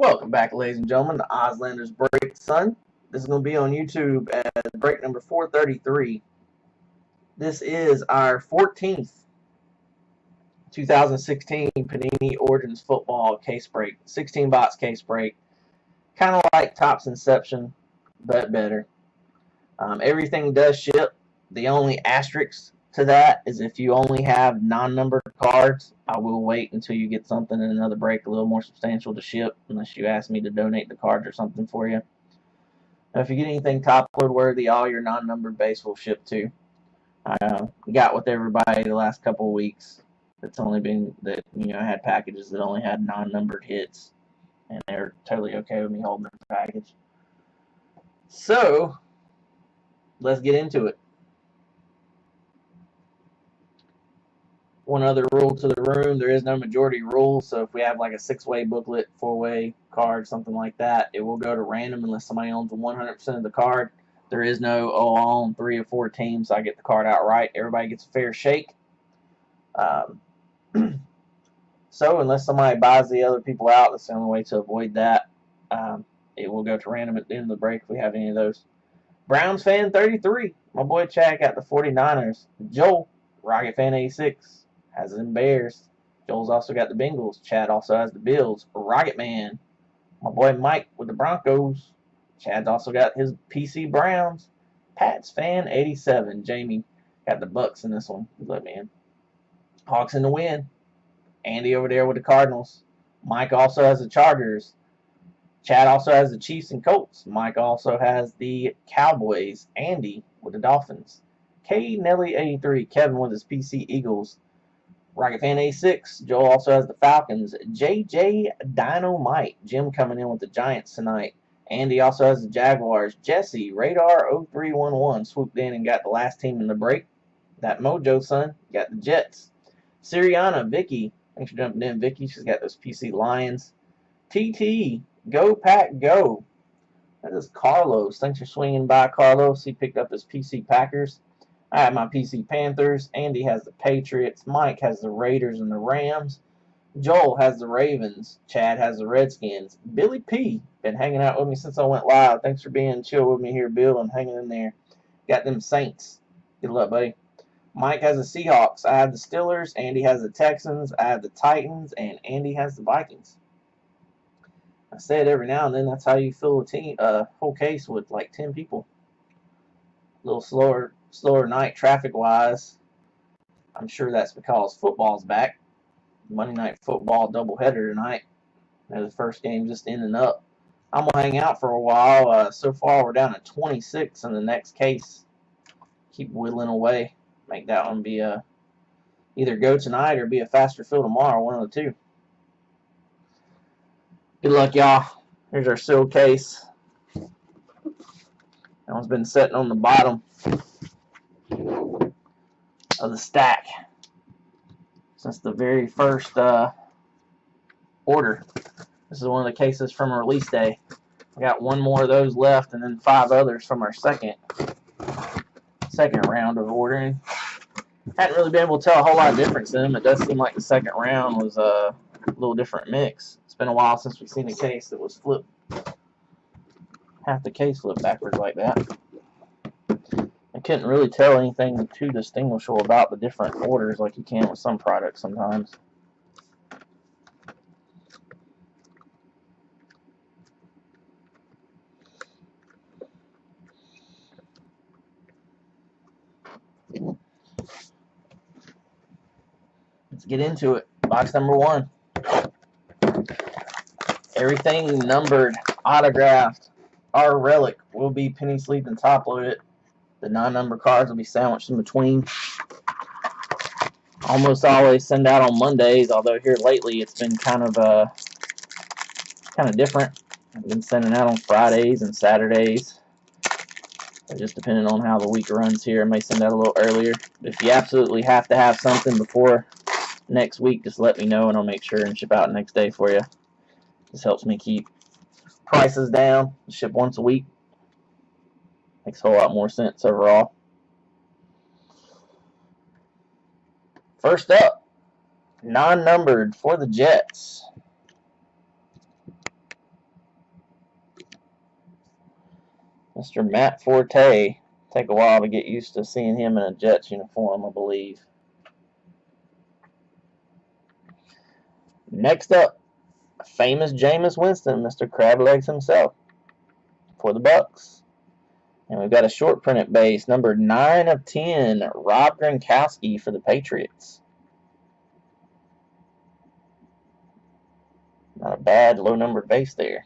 Welcome back, ladies and gentlemen, to Ozlander's Break Son. This is going to be on YouTube as break number 433. This is our 14th 2016 Panini Origins football case break. 16 box case break. Kind of like Topps Inception, but better. Everything does ship. The only asterisk to that is if you only have non-numbered cards, I will wait until you get something in another break a little more substantial to ship, unless you ask me to donate the cards or something for you. Now, if you get anything top load worthy, all your non-numbered base will ship too. I got with everybody the last couple of weeks. It's only been that, I had packages that only had non-numbered hits, and they're totally okay with me holding their package. So, let's get into it. One other rule to the room, there is no majority rule, so if we have like a 6-way booklet, 4-way card, something like that, it will go to random unless somebody owns 100% of the card. There is no, I own 3 or 4 teams, so I get the card outright. Everybody gets a fair shake. So unless somebody buys the other people out, that's the only way to avoid that. It will go to random at the end of the break if we have any of those. Browns fan 33, my boy Chad got the 49ers. Joel, Rocket fan 86. Has them Bears. Joel's also got the Bengals. Chad also has the Bills. Rocket Man. My boy Mike with the Broncos. Chad's also got his PC Browns. Pat's fan 87. Jamie got the Bucks in this one. Good luck, man. Hawks in the win. Andy over there with the Cardinals. Mike also has the Chargers. Chad also has the Chiefs and Colts. Mike also has the Cowboys. Andy with the Dolphins. K Nelly 83. Kevin with his PC Eagles. Rocket fan 86. Joel also has the Falcons. JJ Dynamite. Jim coming in with the Giants tonight. Andy also has the Jaguars. Jesse Radar 0311 swooped in and got the last team in the break. That Mojo son got the Jets. Siriana Vicky. Thanks for jumping in, Vicky. She's got those PC Lions. TT. Go Pack Go. That is Carlos. Thanks for swinging by, Carlos. He picked up his PC Packers. I have my PC Panthers. Andy has the Patriots. Mike has the Raiders and the Rams. Joel has the Ravens. Chad has the Redskins. Billy P. Been hanging out with me since I went live. Thanks for being chill with me here, Bill, and hanging in there. Got them Saints. Good luck, buddy. Mike has the Seahawks. I have the Steelers. Andy has the Texans. I have the Titans. And Andy has the Vikings. I say it every now and then. That's how you fill a whole case with like 10 people. A little slower night traffic-wise. I'm sure that's because football's back. Monday Night Football doubleheader tonight. The first game just ending up. I'm going to hang out for a while. So far, we're down to 26 in the next case. Keep whittling away. Make that one be either go tonight or be a faster fill tomorrow. One of the two. Good luck, y'all. Here's our sealed case. That one's been sitting on the bottom of the stack since the very first order. This is one of the cases from release day. We got one more of those left, and then 5 others from our second round of ordering. Hadn't really been able to tell a whole lot of difference in them. It does seem like the second round was a little different mix. It's been a while since we've seen a case that was flipped. Half the case flipped backwards like that. I couldn't really tell anything too distinguishable about the different orders like you can with some products sometimes. Let's get into it. Box number 1. Everything numbered, autographed. Our relic will be penny sleeved and top loaded. The non-number cards will be sandwiched in between. Almost always send out on Mondays, although here lately it's been kind of different. I've been sending out on Fridays and Saturdays. Just depending on how the week runs here, I may send out a little earlier. But if you absolutely have to have something before next week, just let me know and I'll make sure and ship out next day for you. This helps me keep prices down. Ship once a week. Makes a whole lot more sense overall. First up, non-numbered for the Jets. Mr. Matt Forte. Take a while to get used to seeing him in a Jets uniform, I believe. Next up, famous Jameis Winston, Mr. Crablegs himself, for the Bucks. And we've got a short printed base, number 9 of 10, Rob Gronkowski for the Patriots. Not a bad low-numbered base there.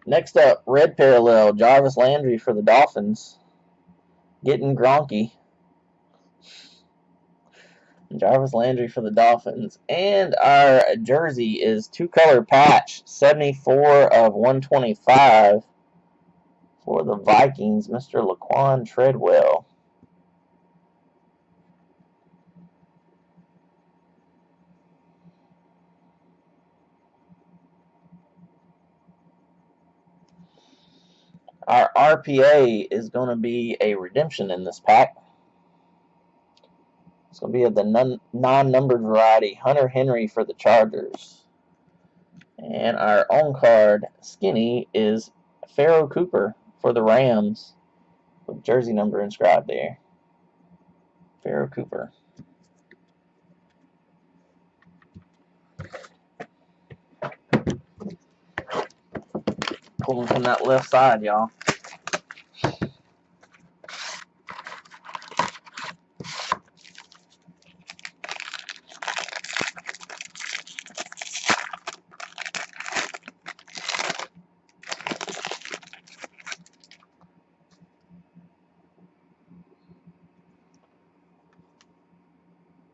Next up, red parallel, Jarvis Landry for the Dolphins. Getting Gronky. Jarvis Landry for the Dolphins. And our jersey is two-color patch, 74 of 125 for the Vikings, Mr. Laquan Treadwell. Our RPA is going to be a redemption in this pack. It's going to be of the non-numbered variety, Hunter Henry for the Chargers. And our on-card skinny is Pharaoh Cooper for the Rams, with jersey number inscribed there. Pharaoh Cooper. Pulling from that left side, y'all.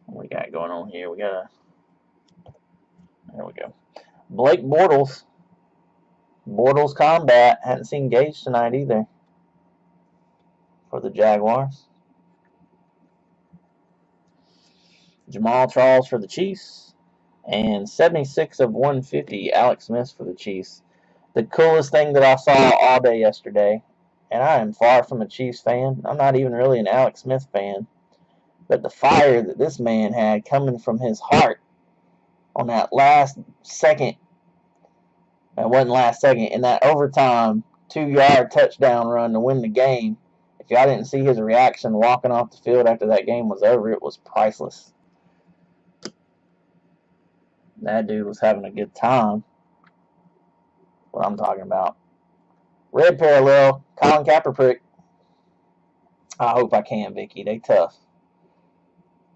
What we got going on here? There we go. Blake Bortles. Bortles Combat. Hadn't seen Gage tonight either for the Jaguars. Jamal Charles for the Chiefs. And 76 of 150, Alex Smith for the Chiefs. The coolest thing that I saw all day yesterday, and I am far from a Chiefs fan. I'm not even really an Alex Smith fan. But the fire that this man had coming from his heart on that last second, it wasn't last second, in that overtime 2-yard touchdown run to win the game. If y'all didn't see his reaction walking off the field after that game was over, it was priceless. That dude was having a good time. What I'm talking about. Red parallel, Colin Kaepernick. I hope I can, Vicky. They tough.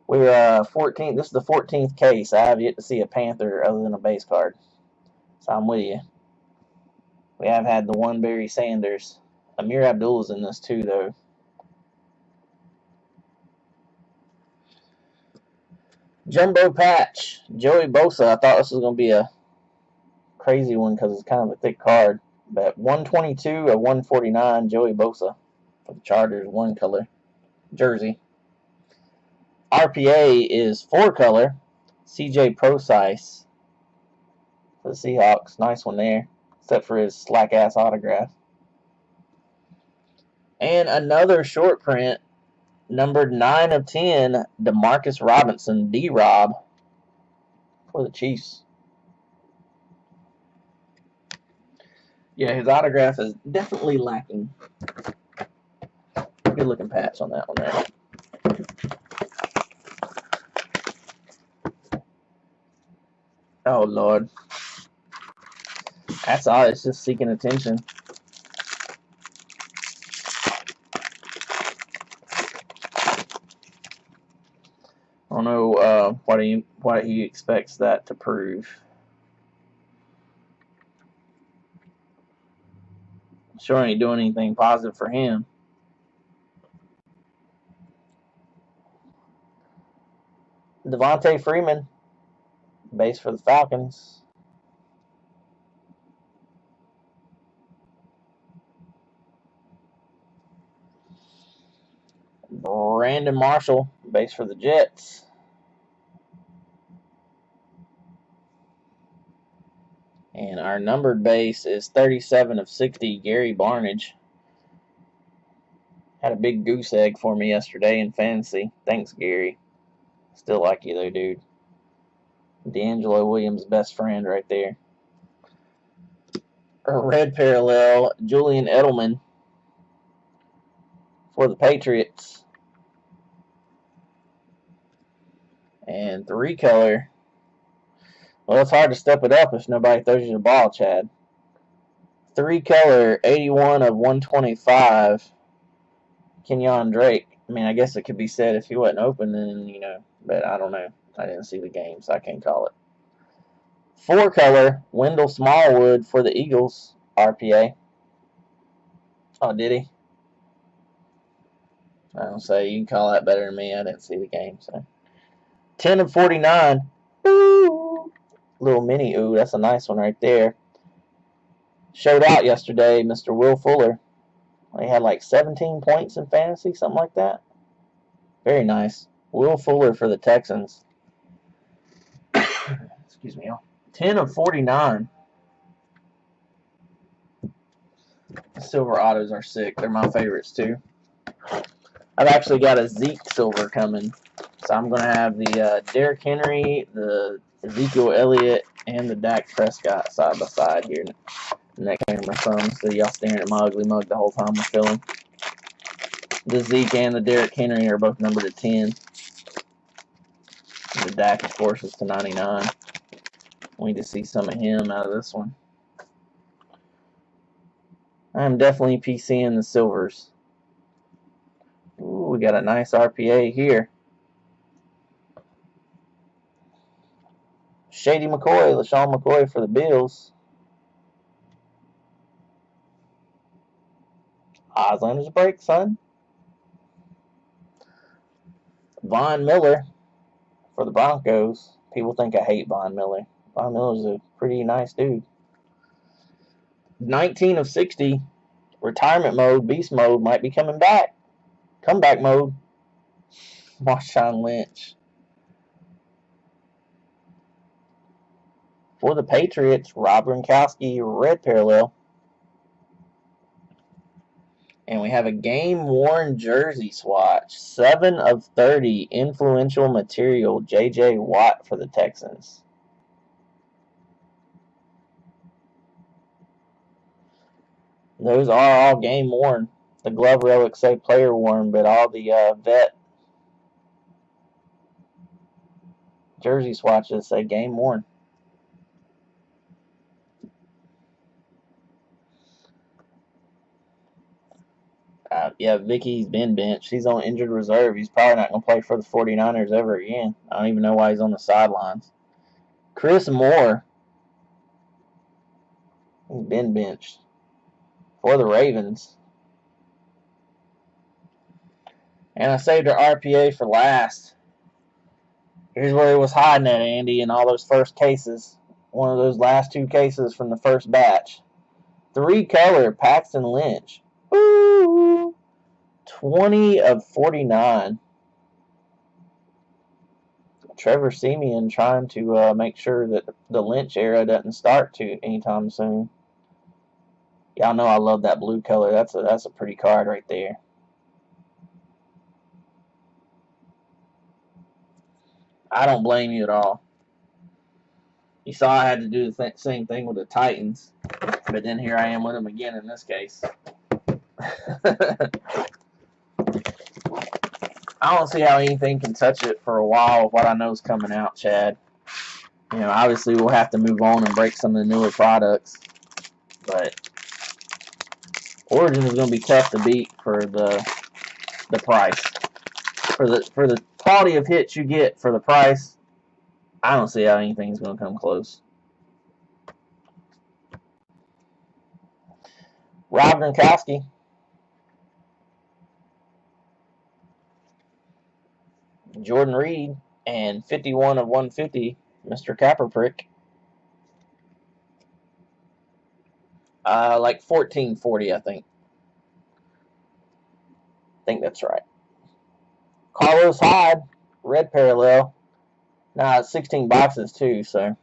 We're 14. This is the 14th case. I have yet to see a Panther other than a base card. So I'm with you. We have had the one Barry Sanders. Amir Abdul's in this too, though. Jumbo patch, Joey Bosa. I thought this was going to be a crazy one because it's kind of a thick card. But 122 of 149, Joey Bosa for the Chargers, one color jersey. RPA is 4-color, CJ Prosise for the Seahawks. Nice one there, except for his slack-ass autograph. And another short print, numbered 9 of 10, Demarcus Robinson, D-Rob, for the Chiefs. Yeah, his autograph is definitely lacking. Good looking patch on that one there. Oh, Lord. That's all. It's just seeking attention. I don't know what he expects that to prove. Sure ain't doing anything positive for him. Devontae Freeman, base for the Falcons. Brandon Marshall, base for the Jets. And our numbered base is 37 of 60, Gary Barnidge. Had a big goose egg for me yesterday in fantasy. Thanks, Gary. Still like you, though, dude. D'Angelo Williams' best friend right there. red parallel, Julian Edelman for the Patriots. And 3-color. Well, it's hard to step it up if nobody throws you the ball, Chad. 3-color, 81 of 125, Kenyon Drake. I mean, I guess it could be said if he wasn't open, then, you know, but I don't know. I didn't see the game, so I can't call it. 4-color, Wendell Smallwood for the Eagles, RPA. Oh, did he? I don't say. You can call that better than me. I didn't see the game, so. 10 of 49. Ooh. Little mini ooh. That's a nice one right there. Showed out yesterday, Mr. Will Fuller. He had like 17 points in fantasy, something like that. Very nice. Will Fuller for the Texans. Excuse me. 10 of 49. Silver autos are sick. They're my favorites too. I've actually got a Zeke silver coming. So I'm going to have the Derrick Henry, the Ezekiel Elliott, and the Dak Prescott side by side here in that camera phone. So y'all staring at my ugly mug the whole time we're filling. The Zeke and the Derrick Henry are both numbered to 10. And the Dak, of course, is to 99. We need to see some of him out of this one. I'm definitely PCing the silvers. Ooh, we got a nice RPA here. Shady McCoy, LaShawn McCoy for the Bills. Oslander's break, son. Von Miller for the Broncos. People think I hate Von Miller. Von Miller's a pretty nice dude. 19 of 60. Retirement mode, beast mode might be coming back. Comeback mode. Marshawn Lynch. For the Patriots, Rob Gronkowski, red parallel. And we have a game-worn jersey swatch. 7 of 30, influential material, J.J. Watt for the Texans. Those are all game-worn. The glove relics say player-worn, but all the vet jersey swatches say game-worn. Yeah, Vicky's been benched. He's on injured reserve. He's probably not going to play for the 49ers ever again. I don't even know why he's on the sidelines. Chris Moore. He's been benched for the Ravens. And I saved our RPA for last. Here's where he was hiding at, Andy, in all those first cases. One of those last 2 cases from the first batch. 3-color, Paxton Lynch. Ooh. 20 of 49. Trevor Siemian trying to make sure that the Lynch era doesn't start anytime soon. Y'all know I love that blue color. That's a pretty card right there. I don't blame you at all. You saw I had to do the same thing with the Titans, but then here I am with them again in this case. I don't see how anything can touch it for a while with what I know is coming out, Chad. You know, obviously we'll have to move on and break some of the newer products, but Origins is going to be tough to beat for the price. For the quality of hits you get for the price, I don't see how anything's going to come close. Rob Gronkowski. Jordan Reed, and 51 of 150, Mr. Capperprick. Like 1440, I think. I think that's right. Carlos Hyde, red parallel. Now it's 16 boxes too, so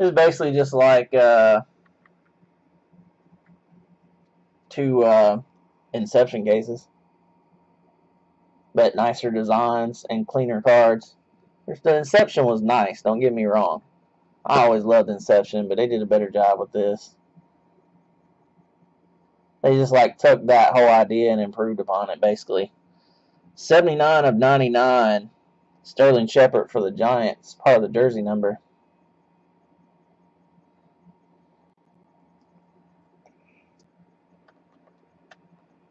it's basically just like 2 Inception cases, but nicer designs and cleaner cards. The Inception was nice, don't get me wrong. I always loved Inception, but they did a better job with this. They just like took that whole idea and improved upon it, basically. 79 of 99. Sterling Shepard for the Giants, part of the jersey number.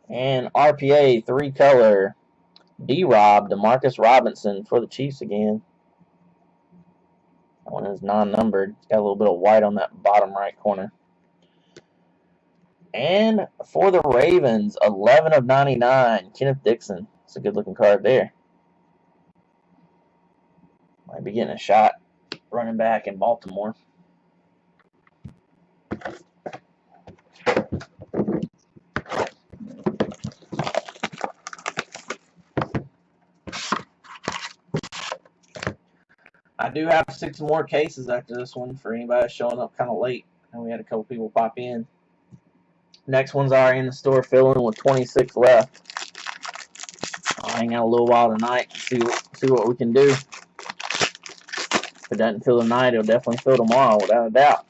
And RPA 3-color D-Rob, DeMarcus Robinson for the Chiefs again. That one is non-numbered. It's got a little bit of white on that bottom right corner. And for the Ravens, 11 of 99, Kenneth Dixon. It's a good-looking card there. Might be getting a shot running back in Baltimore. I do have 6 more cases after this one for anybody showing up kind of late. And we had a couple people pop in. Next one's already in the store filling with 26 left. I'll hang out a little while tonight and see what we can do. If it doesn't fill tonight, it'll definitely fill tomorrow, without a doubt.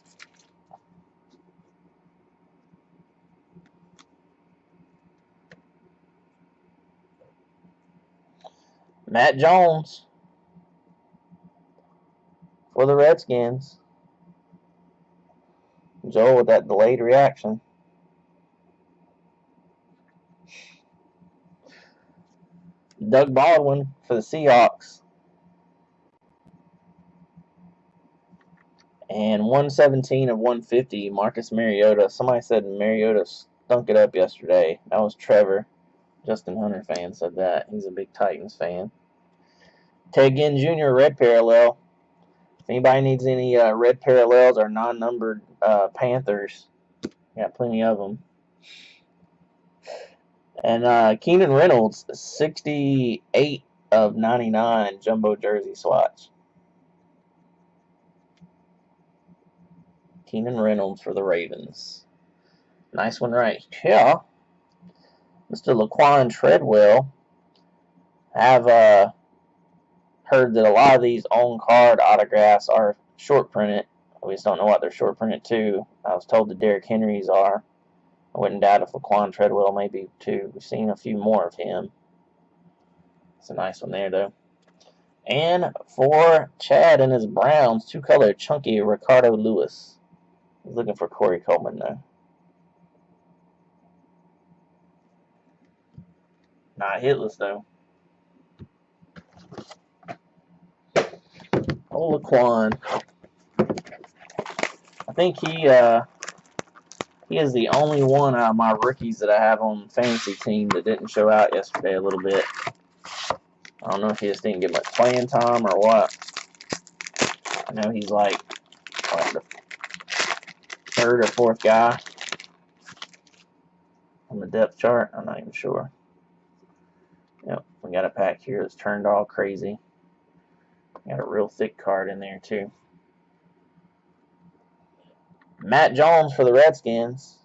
Matt Jones for the Redskins. Joel with that delayed reaction. Doug Baldwin for the Seahawks. And 117 of 150, Marcus Mariota. Somebody said Mariota stunk it up yesterday. That was Trevor. Justin Hunter fan said that. He's a big Titans fan. Ted Ginn Jr., red parallel. If anybody needs any red parallels or non-numbered Panthers, got plenty of them. And Keenan Reynolds, 68 of 99 jumbo jersey swatch. Keenan Reynolds for the Ravens. Nice one right here. Mr. Laquan Treadwell. I've heard that a lot of these on-card autographs are short printed. We just don't know what they're short printed to. I was told the Derrick Henrys are. I wouldn't doubt if Laquan Treadwell may be too. We've seen a few more of him. It's a nice one there, though. And for Chad and his Browns, 2-color chunky Ricardo Lewis. He's looking for Corey Coleman, though. Not hitless, though. Oh, Laquan. I think he is the only one out of my rookies that I have on fantasy team that didn't show out yesterday a little bit. I don't know if he just didn't get much playing time or what. I know he's like the 3rd or 4th guy on the depth chart. I'm not even sure. Yep, we got a pack here that's turned all crazy. Got a real thick card in there, too. Matt Jones for the Redskins.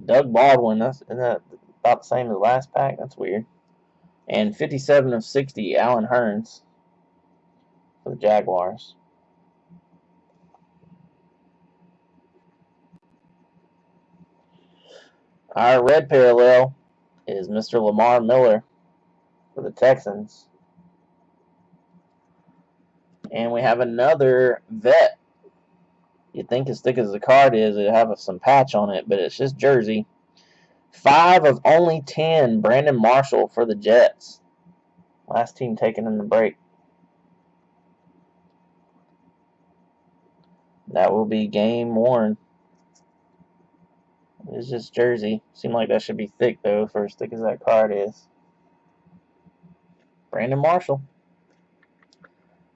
Doug Baldwin. Isn't that about the same as the last pack? That's weird. And 57 of 60, Allen Hurns for the Jaguars. Our red parallel is Mr. Lamar Miller for the Texans. And we have another vet. You'd think as thick as the card is, it'd have some patch on it, but it's just jersey. 5 of only 10, Brandon Marshall for the Jets. Last team taken in the break. That will be game worn. It's just jersey. Seemed like that should be thick, though, for as thick as that card is. Brandon Marshall.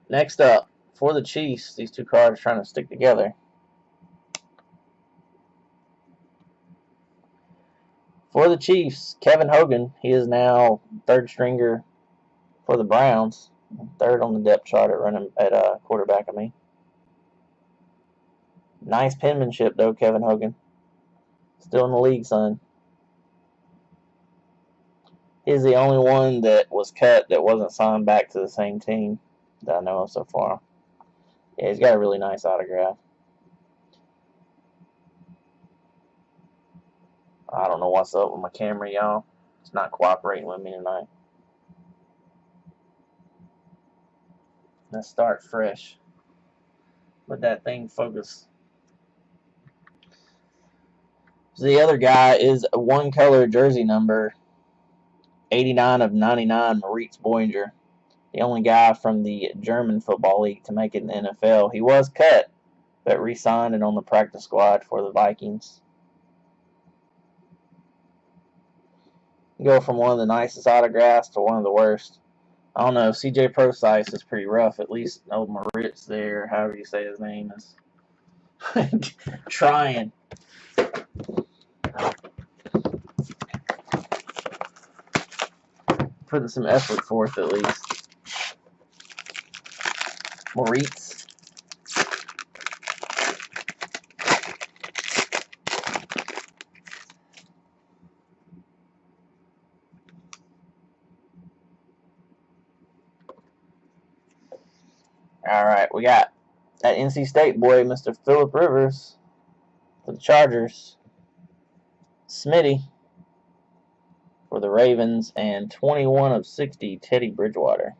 Next up, for the Chiefs, these two cards are trying to stick together. For the Chiefs, Kevin Hogan. He is now 3rd stringer for the Browns. 3rd on the depth chart at quarterback, I mean. Nice penmanship, though, Kevin Hogan. Still in the league, son. He's the only one that was cut that wasn't signed back to the same team that I know of so far. Yeah, he's got a really nice autograph. I don't know what's up with my camera, y'all. It's not cooperating with me tonight. Let's start fresh. Let that thing focus. So the other guy is a one-color jersey number 89 of 99, Moritz Boinger. The only guy from the German Football League to make it in the NFL. He was cut, but re-signed and on the practice squad for the Vikings. You go from one of the nicest autographs to one of the worst. I don't know. CJ Procise is pretty rough. At least old Moritz there, however you say his name, is trying. Putting some effort forth at least. Moritz. All right, we got that NC State boy, Mr. Phillip Rivers, for the Chargers. Smitty for the Ravens, and 21 of 60, Teddy Bridgewater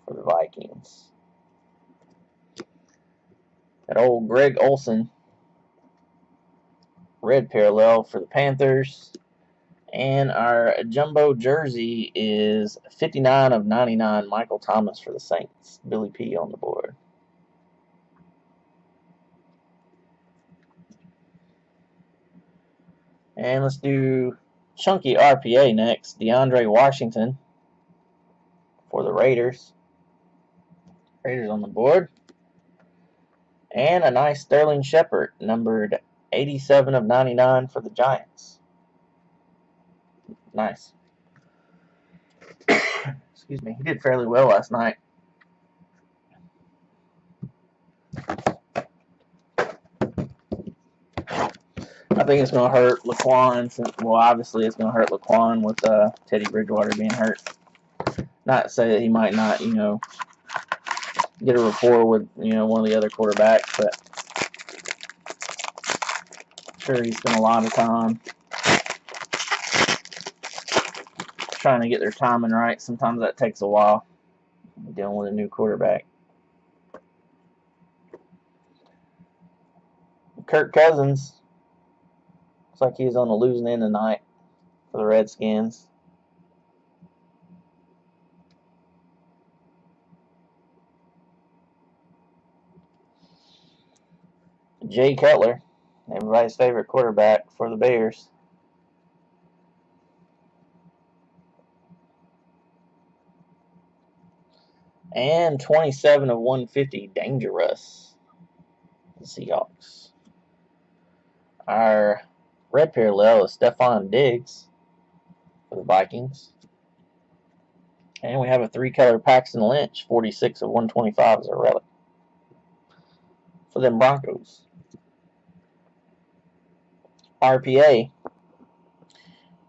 for the Vikings. That old Greg Olsen, red parallel for the Panthers. And our jumbo jersey is 59 of 99, Michael Thomas for the Saints. Billy P on the board. And let's do chunky RPA next. DeAndre Washington for the Raiders. Raiders on the board. And a nice Sterling Shepard, numbered 87 of 99 for the Giants. Nice. Excuse me. He did fairly well last night. I think it's going to hurt Laquan. Well, obviously it's going to hurt Laquan with Teddy Bridgewater being hurt. Not to say that he might not, get a rapport with, one of the other quarterbacks, but I'm sure he spent a lot of time trying to get their timing right. Sometimes that takes a while dealing with a new quarterback. Kirk Cousins looks like he's on the losing end tonight for the Redskins. Jay Cutler, everybody's favorite quarterback for the Bears. And 27 of 150, Dangerous, the Seahawks. Our red parallel is Stephon Diggs for the Vikings. And we have a three-color Paxton Lynch, 46 of 125 as a relic for them Broncos. RPA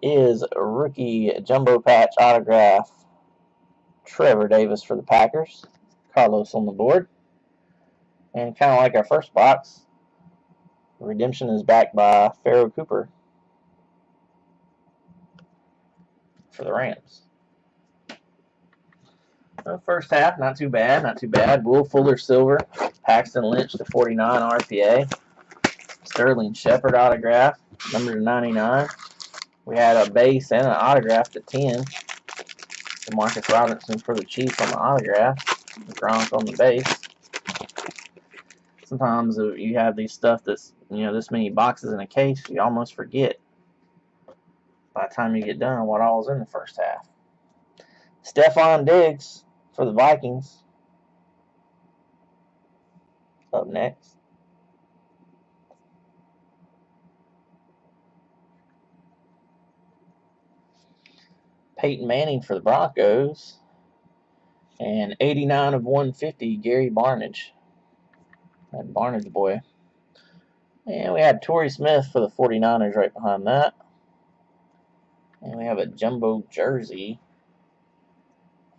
is a rookie jumbo patch autograph, Trevor Davis for the Packers. Carlos on the board. And kind of like our first box, redemption is backed by Pharaoh Cooper for the Rams. The first half, not too bad, not too bad. Will Fuller Silver, Paxton Lynch to 49 RPA. Sterling Shepard autograph, number to 99. We had a base and an autograph to 10. Marcus Robinson for the Chiefs on the autograph. The Gronk on the base. Sometimes you have these stuff that's, this many boxes in a case, you almost forget by the time you get done what all was in the first half. Stephon Diggs for the Vikings. Up next. Peyton Manning for the Broncos. And 89 of 150, Gary Barnidge. That Barnidge boy. And we had Torrey Smith for the 49ers right behind that. And we have a jumbo jersey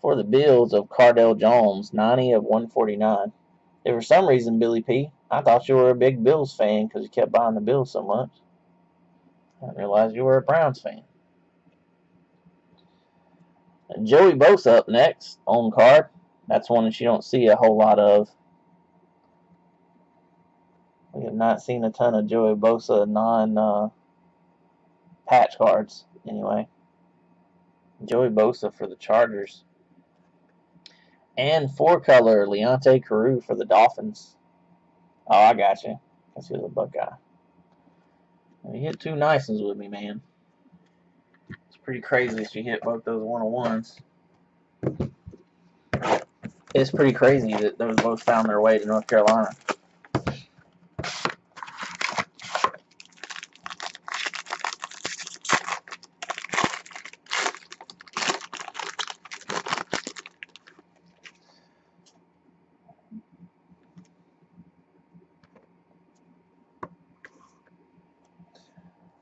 for the Bills of Cardell Jones, 90 of 149. If for some reason, Billy P, I thought you were a big Bills fan because you kept buying the Bills so much. I didn't realize you were a Browns fan. And Joey Bosa up next on card. That's one that you don't see a whole lot of. We have not seen a ton of Joey Bosa non-patch cards anyway. Joey Bosa for the Chargers. And 4-color Leonte Carew for the Dolphins. Oh, I got you. Because he was a Buckeye. You hit 2 nice ones with me, man. It's pretty crazy if you hit both those 101s. It's pretty crazy that those both found their way to North Carolina.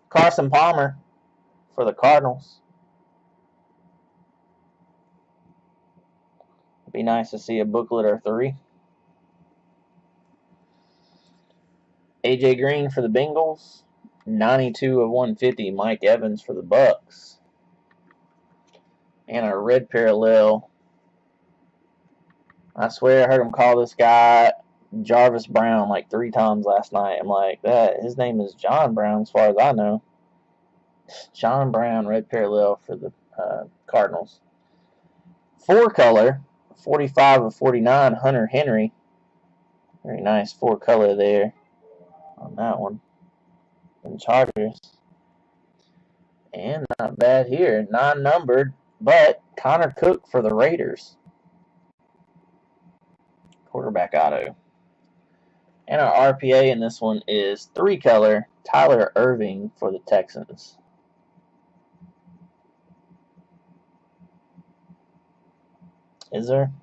Carson Palmer for the Cardinals. It'd be nice to see a booklet or 3. AJ Green for the Bengals. 92 of 150. Mike Evans for the Bucks. And a red parallel. I swear I heard him call this guy Jarvis Brown like 3 times last night. I'm like, his name is John Brown as far as I know. John Brown, red parallel for the Cardinals. 4-color, 45 of 49, Hunter Henry. Very nice 4-color there on that one. And Chargers. And not bad here, non-numbered, but Connor Cook for the Raiders. Quarterback auto. And our RPA in this one is 3-color, Tyler Irving for the Texans. Is there?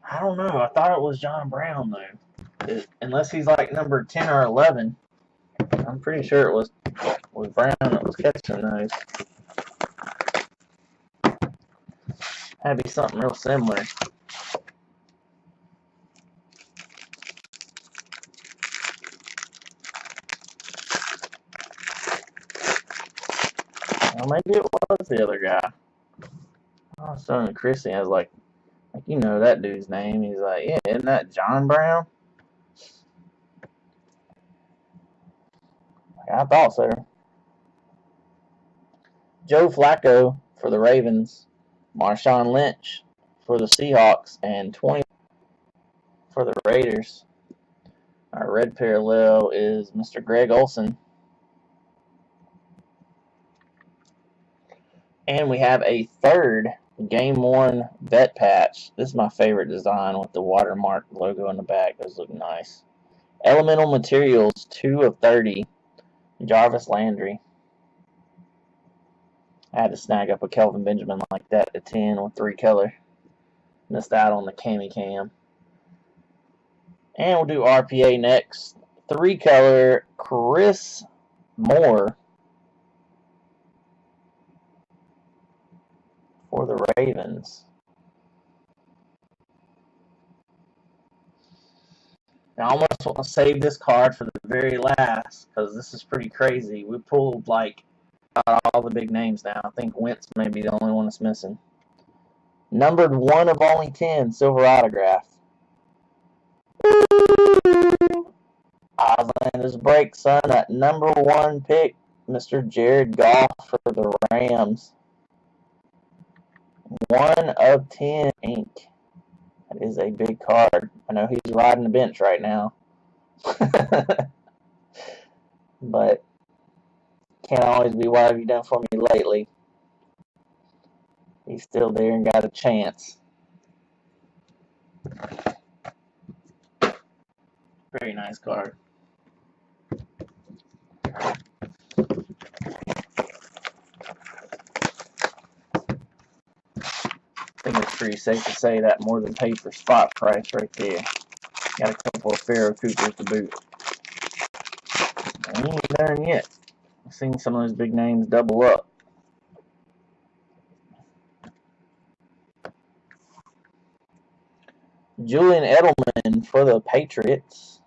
I don't know. I thought it was John Brown, though. Unless he's like number 10 or 11. I'm pretty sure it was Brown that was catching those. Had to be something real similar. Well, maybe it was the other guy. I was telling Chrissy, I was like, you know that dude's name. He's like, yeah, isn't that John Brown? I thought so. Joe Flacco for the Ravens. Marshawn Lynch for the Seahawks. And 20 for the Raiders. Our red parallel is Mr. Greg Olson. And we have a 3rd Game Worn vet patch. This is my favorite design with the watermark logo in the back. Those look nice. Elemental Materials, 2 of 30. Jarvis Landry. I had to snag up a Kelvin Benjamin like that at 10 with 3-color. Missed out on the Cami Cam. And we'll do RPA next. 3-color Chris Moore for the Ravens. Now, I almost want to save this card for the very last because this is pretty crazy. We pulled like all the big names now. I think Wentz may be the only one that's missing. Numbered 1 of only 10, silver autograph. Islanders break, son. At number 1 pick, Mr. Jared Goff for the Rams. 1 of 10 ink. That is a big card. I know he's riding the bench right now. But can't always be what have you done for me lately. He's still there and got a chance. Very nice card. I think it's pretty safe to say that more than paid for spot price right there. Got a couple of Pharaoh Coopers to boot. I ain't done yet. seen some of those big names double up. Julian Edelman for the Patriots.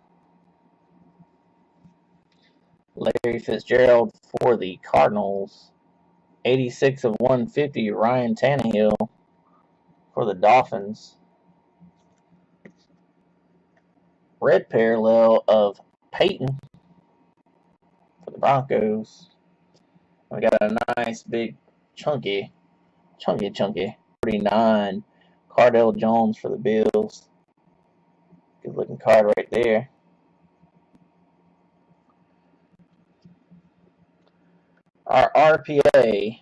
Larry Fitzgerald for the Cardinals. 86 of 150, Ryan Tannehill for the Dolphins. Red parallel of Peyton for the Broncos. We got a nice big chunky 49 Cardell Jones for the Bills. Good looking card right there. Our RPA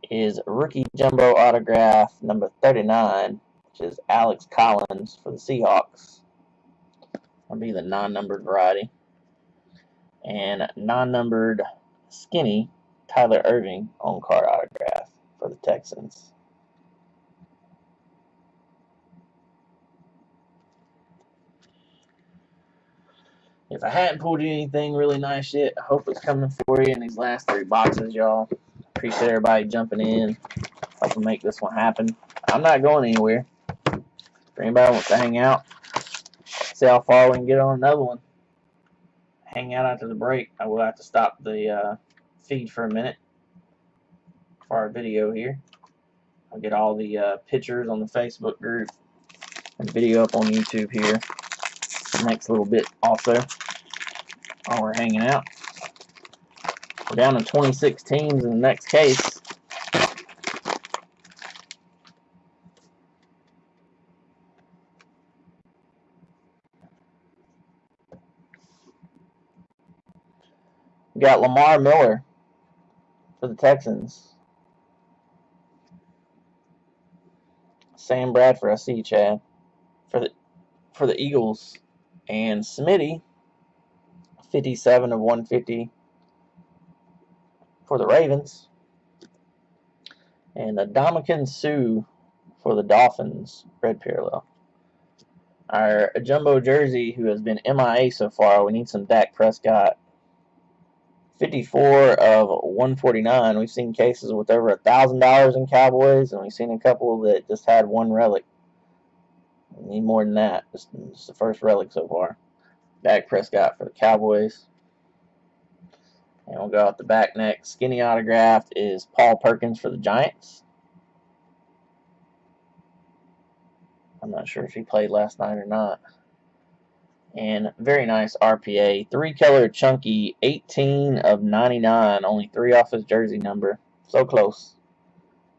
is rookie jumbo autograph number 39, which is Alex Collins for the Seahawks. That'll be the non-numbered variety. And non-numbered skinny Tyler Irving on card autograph for the Texans. If I hadn't pulled anything really nice yet, I hope it's coming for you in these last 3 boxes, y'all. Appreciate everybody jumping in, helping make this one happen. I'm not going anywhere. If anybody wants to hang out, see how far we can get on another one. Hang out after the break. I will have to stop the feed for a minute for our video here. I'll get all the pictures on the Facebook group and video up on YouTube here next little bit also while we're hanging out. We're down to 26 teams in the next case. We got Lamar Miller for the Texans. Sam Bradford, I see you, Chad, for the Eagles. And Smitty, 57 of 150 for the Ravens. And Ndamukong Suh for the Dolphins, red parallel. Our jumbo jersey, who has been MIA so far, we need some Dak Prescott. 54 of 149. We've seen cases with over $1,000 in Cowboys, and we've seen a couple that just had one relic. We need more than that. This is the first relic so far. Dak Prescott for the Cowboys. And we'll go out the back next. Skinny autographed is Paul Perkins for the Giants. I'm not sure if he played last night or not. And very nice RPA. 3-color chunky, 18 of 99. Only 3 off his jersey number. So close.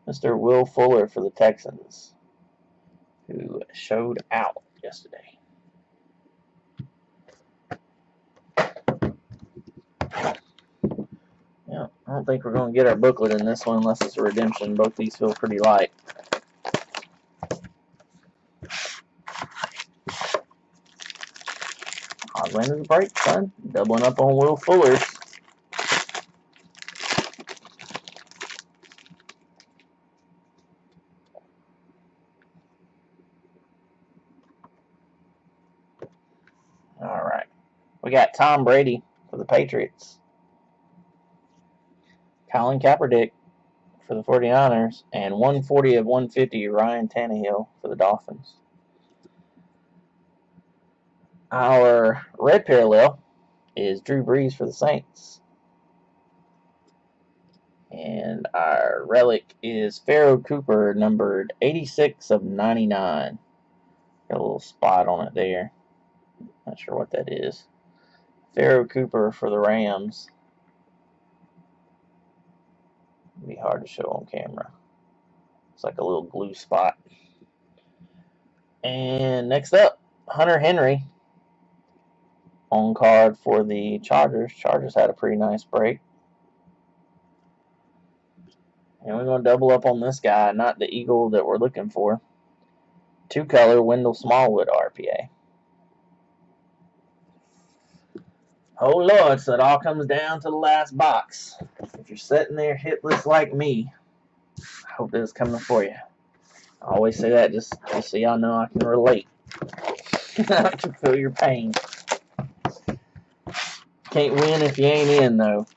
Mr. Will Fuller for the Texans, who showed out yesterday. Yeah, I don't think we're going to get our booklet in this one unless it's a redemption. Both these feel pretty light. Odd land of the break, son. Doubling up on Will Fuller's. All right. We got Tom Brady for the Patriots. Colin Kaepernick for the 49ers. And 140 of 150, Ryan Tannehill for the Dolphins. Our red parallel is Drew Brees for the Saints. And our relic is Pharaoh Cooper, numbered 86 of 99. Got a little spot on it there. Not sure what that is. Pharaoh Cooper for the Rams. It'd be hard to show on camera. It's like a little glue spot. And next up, Hunter Henry on card for the Chargers. Chargers had a pretty nice break. And we're going to double up on this guy, not the Eagle that we're looking for. 2-color Wendell Smallwood RPA. Oh Lord, so it all comes down to the last box. If you're sitting there hitless like me, I hope this is coming for you. I always say that just so y'all know I can relate. I can feel your pain. Can't win if you ain't in, though.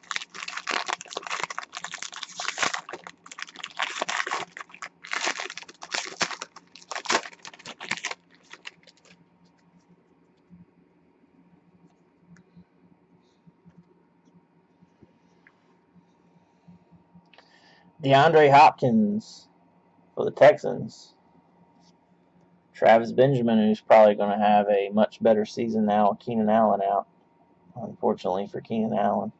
DeAndre Hopkins for the Texans. Travis Benjamin, who's probably going to have a much better season now with Keenan Allen out. Unfortunately for Keenan Allen.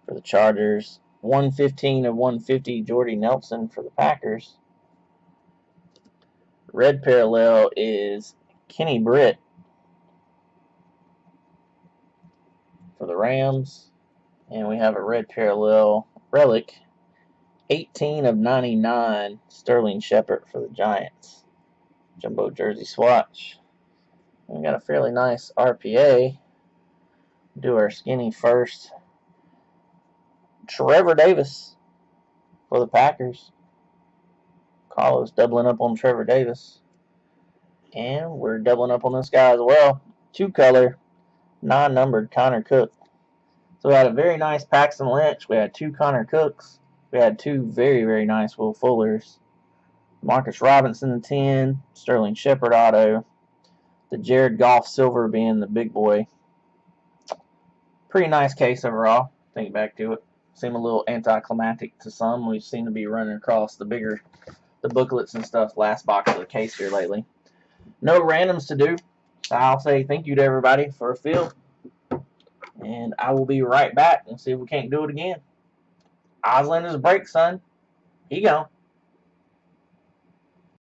For the Chargers, 115 of 150, Jordy Nelson for the Packers. Red parallel is Kenny Britt for the Rams. And we have a red parallel relic, 18 of 99, Sterling Shepard for the Giants. Jumbo jersey swatch. We got a fairly nice RPA. Do our skinny first. Trevor Davis for the Packers. Carlos doubling up on Trevor Davis. And we're doubling up on this guy as well. 2-color, non-numbered Connor Cook. So we had a very nice Paxton Lynch. We had 2 Connor Cooks. We had 2 very, very nice Will Fullers. Marcus Robinson, the 10. Sterling Shepard auto. The Jared Goff silver being the big boy. Pretty nice case overall. Think back to it. Seem a little anticlimactic to some. We seem to be running across the booklets and stuff last box of the case here lately. No randoms to do. So I'll say thank you to everybody for a fill. And I will be right back and see if we can't do it again. Osland is a break, son. He gone.